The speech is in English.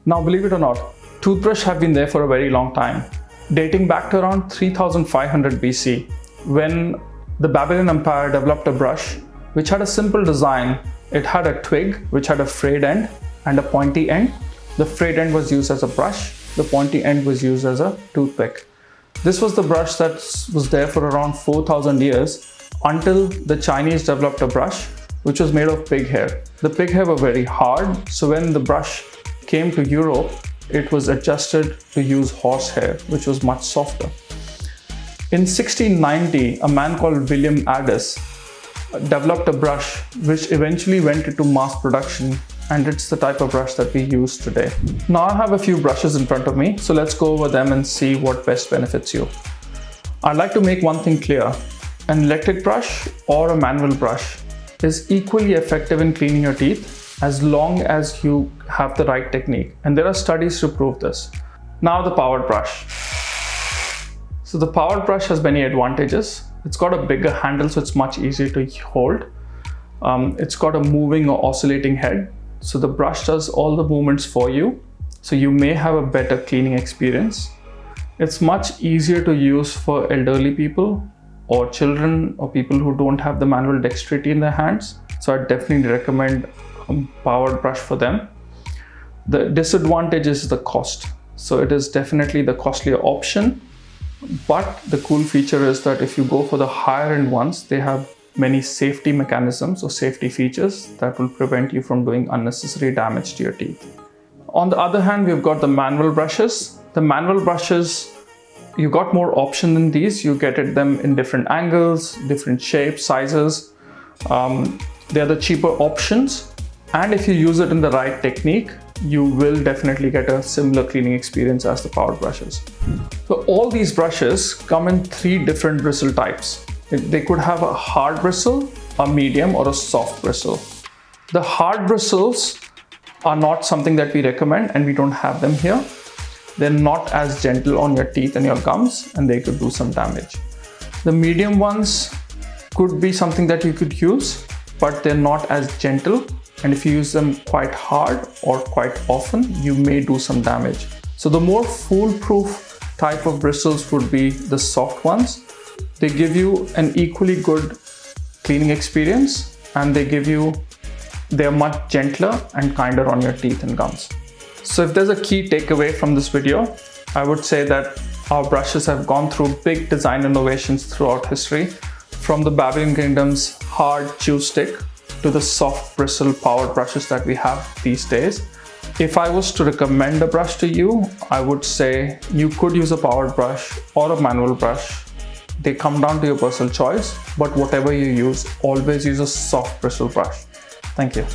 Now, believe it or not, toothbrush have been there for a very long time, dating back to around 3500 BC, when the Babylonian Empire developed a brush which had a simple design. It had a twig which had a frayed end and a pointy end. The frayed end was used as a brush, the pointy end was used as a toothpick. This was the brush that was there for around 4000 years until the Chinese developed a brush which was made of pig hair. The pig hair were very hard, so when the brush came to Europe, it was adjusted to use horsehair, which was much softer. In 1690, a man called William Addis developed a brush which eventually went into mass production, and it's the type of brush that we use today. Now I have a few brushes in front of me, so let's go over them and see what best benefits you. I'd like to make one thing clear. An electric brush or a manual brush is equally effective in cleaning your teeth as long as you have the right technique, and there are studies to prove this. Now the powered brush. So the powered brush has many advantages. It's got a bigger handle, so it's much easier to hold. It's got a moving or oscillating head, so the brush does all the movements for you, so you may have a better cleaning experience. It's much easier to use for elderly people or children or people who don't have the manual dexterity in their hands, so I definitely recommend a powered brush for them. The disadvantage is the cost, so it is definitely the costlier option, but the cool feature is that if you go for the higher end ones, they have many safety mechanisms or safety features that will prevent you from doing unnecessary damage to your teeth. On the other hand, we've got the manual brushes. The manual brushes, you got more option than these. You get them in different angles, different shapes, sizes. They're the cheaper options, and if you use it in the right technique, you will definitely get a similar cleaning experience as the powered brushes. So all these brushes come in 3 different bristle types. They could have a hard bristle, a medium, or a soft bristle. The hard bristles are not something that we recommend, and we don't have them here. They're not as gentle on your teeth and your gums, and they could do some damage. The medium ones could be something that you could use, but they're not as gentle, and if you use them quite hard or quite often, you may do some damage. So the more foolproof type of bristles would be the soft ones. They give you an equally good cleaning experience, and they're much gentler and kinder on your teeth and gums. So if there's a key takeaway from this video, I would say that our brushes have gone through big design innovations throughout history, from the Babylonian Kingdom's hard chew stick to the soft bristle powered brushes that we have these days. If I was to recommend a brush to you, I would say you could use a powered brush or a manual brush. They come down to your personal choice, but whatever you use, always use a soft bristle brush. Thank you.